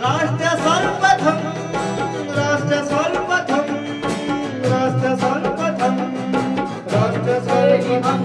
राष्ट्र सर्वप्रथम राष्ट्र सर्वप्रथम राष्ट्र सर्वप्रथम राष्ट्र सर्वप्रथम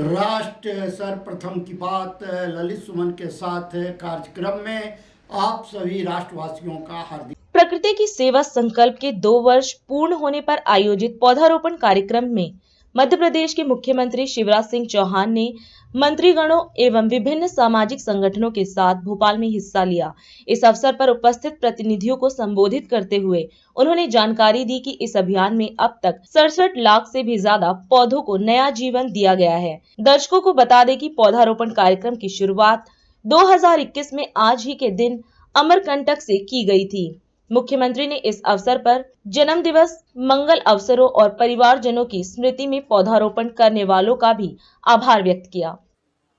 राष्ट्र सर्वप्रथम की बात ललित सुमन के साथ कार्यक्रम में आप सभी राष्ट्रवासियों का हार्दिक। प्रकृति की सेवा संकल्प के 2 वर्ष पूर्ण होने पर आयोजित पौधारोपण कार्यक्रम में मध्य प्रदेश के मुख्यमंत्री शिवराज सिंह चौहान ने मंत्रीगणों एवं विभिन्न सामाजिक संगठनों के साथ भोपाल में हिस्सा लिया। इस अवसर पर उपस्थित प्रतिनिधियों को संबोधित करते हुए उन्होंने जानकारी दी कि इस अभियान में अब तक 67 लाख से भी ज्यादा पौधों को नया जीवन दिया गया है। दर्शकों को बता दें कि पौधारोपण कार्यक्रम की शुरुआत 2021 में आज ही के दिन अमरकंटक से की गई थी। मुख्यमंत्री ने इस अवसर पर जन्म दिवस, मंगल अवसरों और परिवारजनों की स्मृति में पौधारोपण करने वालों का भी आभार व्यक्त किया।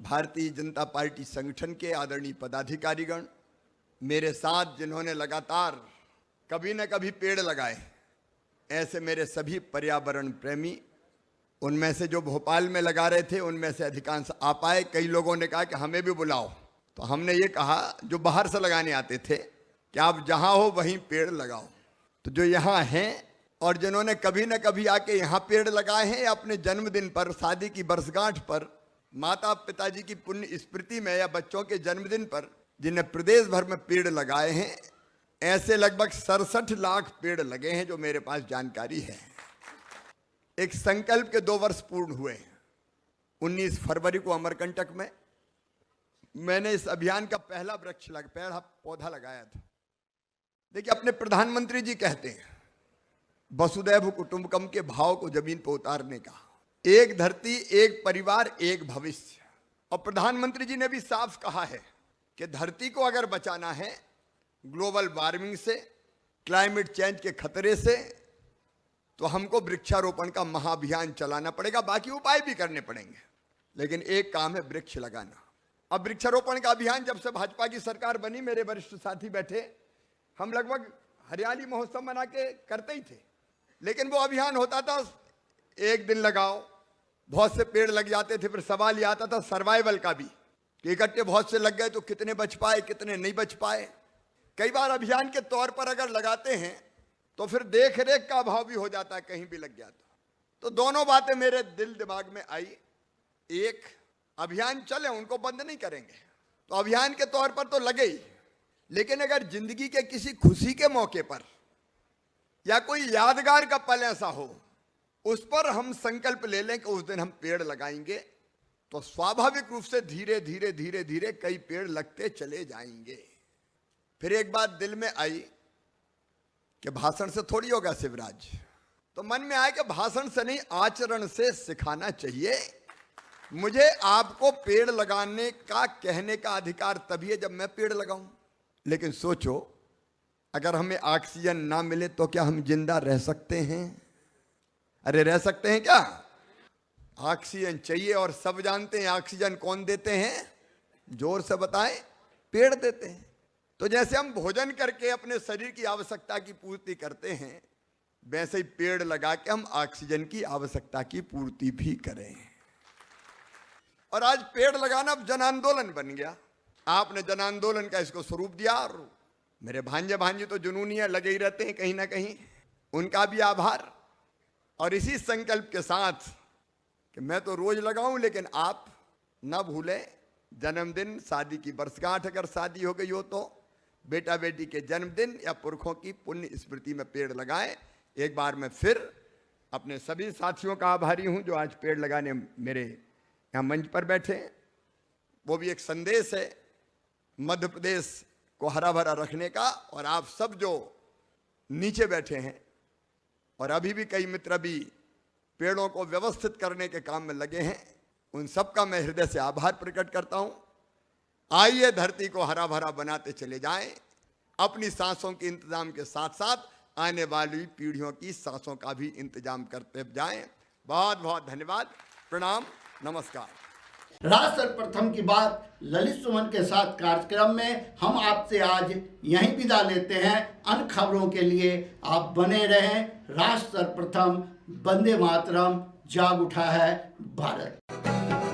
भारतीय जनता पार्टी संगठन के आदरणीय पदाधिकारीगण, मेरे साथ जिन्होंने लगातार कभी न कभी पेड़ लगाए, ऐसे मेरे सभी पर्यावरण प्रेमी, उनमें से जो भोपाल में लगा रहे थे उनमें से अधिकांश आ पाए। कई लोगों ने कहा कि हमें भी बुलाओ, तो हमने ये कहा जो बाहर से लगाने आते थे कि आप जहां हो वहीं पेड़ लगाओ। तो जो यहाँ हैं और जिन्होंने कभी न कभी आके यहाँ पेड़ लगाए हैं या अपने जन्मदिन पर, शादी की वर्षगांठ पर, माता पिताजी की पुण्य स्मृति में या बच्चों के जन्मदिन पर जिन्हें प्रदेश भर में पेड़ लगाए हैं, ऐसे लगभग 67 लाख पेड़ लगे हैं जो मेरे पास जानकारी है। एक संकल्प के 2 वर्ष पूर्ण हुए। 19 फरवरी को अमरकंटक में मैंने इस अभियान का पहला पौधा लगाया था। देखिए, अपने प्रधानमंत्री जी कहते हैं वसुधैव कुटुंबकम के भाव को जमीन पर उतारने का, एक धरती, एक परिवार, एक भविष्य। और प्रधानमंत्री जी ने भी साफ कहा है कि धरती को अगर बचाना है ग्लोबल वार्मिंग से, क्लाइमेट चेंज के खतरे से, तो हमको वृक्षारोपण का महाअभियान चलाना पड़ेगा। बाकी उपाय भी करने पड़ेंगे, लेकिन एक काम है वृक्ष लगाना। अब वृक्षारोपण का अभियान जब से भाजपा की सरकार बनी, मेरे वरिष्ठ साथी बैठे, हम लगभग हरियाली महोत्सव मना के करते ही थे, लेकिन वो अभियान होता था एक दिन लगाओ, बहुत से पेड़ लग जाते थे। फिर सवाल ये आता था सर्वाइवल का भी कि इकट्ठे बहुत से लग गए तो कितने बच पाए, कितने नहीं बच पाए। कई बार अभियान के तौर पर अगर लगाते हैं तो फिर देख रेख का अभाव भी हो जाता है, कहीं भी लग गया तो दोनों बातें मेरे दिल दिमाग में आई। एक, अभियान चले, उनको बंद नहीं करेंगे, तो अभियान के तौर पर तो लगे ही, लेकिन अगर जिंदगी के किसी खुशी के मौके पर या कोई यादगार का पल ऐसा हो, उस पर हम संकल्प ले लें कि उस दिन हम पेड़ लगाएंगे, तो स्वाभाविक रूप से धीरे धीरे धीरे धीरे कई पेड़ लगते चले जाएंगे। फिर एक बात दिल में आई कि भाषण से थोड़ी होगा शिवराज, तो मन में आया कि भाषण से नहीं, आचरण से सिखाना चाहिए। मुझे आपको पेड़ लगाने का कहने का अधिकार तभी है जब मैं पेड़ लगाऊं। लेकिन सोचो, अगर हमें ऑक्सीजन ना मिले तो क्या हम जिंदा रह सकते हैं? अरे रह सकते हैं क्या? ऑक्सीजन चाहिए, और सब जानते हैं ऑक्सीजन कौन देते हैं? जोर से बताएं, पेड़ देते हैं। तो जैसे हम भोजन करके अपने शरीर की आवश्यकता की पूर्ति करते हैं, वैसे ही पेड़ लगा के हम ऑक्सीजन की आवश्यकता की पूर्ति भी करें। और आज पेड़ लगाना अब जन आंदोलन बन गया। आपने जन आंदोलन का इसको स्वरूप दिया, और मेरे भांजे भांजी तो जुनूनी है, लगे ही रहते हैं कहीं ना कहीं, उनका भी आभार। और इसी संकल्प के साथ कि मैं तो रोज लगाऊं, लेकिन आप न भूलें जन्मदिन, शादी की वर्षगांठ, अगर शादी हो गई हो तो बेटा बेटी के जन्मदिन या पुरखों की पुण्य स्मृति में पेड़ लगाएं। एक बार मैं फिर अपने सभी साथियों का आभारी हूं जो आज पेड़ लगाने मेरे यहाँ मंच पर बैठे। वो भी एक संदेश है मध्य प्रदेश को हरा भरा रखने का। और आप सब जो नीचे बैठे हैं, और अभी भी कई मित्र भी पेड़ों को व्यवस्थित करने के काम में लगे हैं, उन सब का मैं हृदय से आभार प्रकट करता हूं। आइए धरती को हरा भरा बनाते चले जाएं, अपनी सांसों के इंतजाम के साथ साथ आने वाली पीढ़ियों की सांसों का भी इंतजाम करते जाएं। बहुत बहुत धन्यवाद, प्रणाम, नमस्कार। राष्ट्र सर्वप्रथम की बात ललित सुमन के साथ कार्यक्रम में हम आपसे आज यहीं विदा लेते हैं। अन्य खबरों के लिए आप बने रहें। राष्ट्र सर्वप्रथम, वंदे मातरम, जाग उठा है भारत।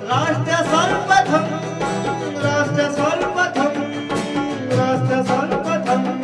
राष्ट्र सर्वप्रथम राष्ट्र सर्वप्रथम राष्ट्र सर्वप्रथम।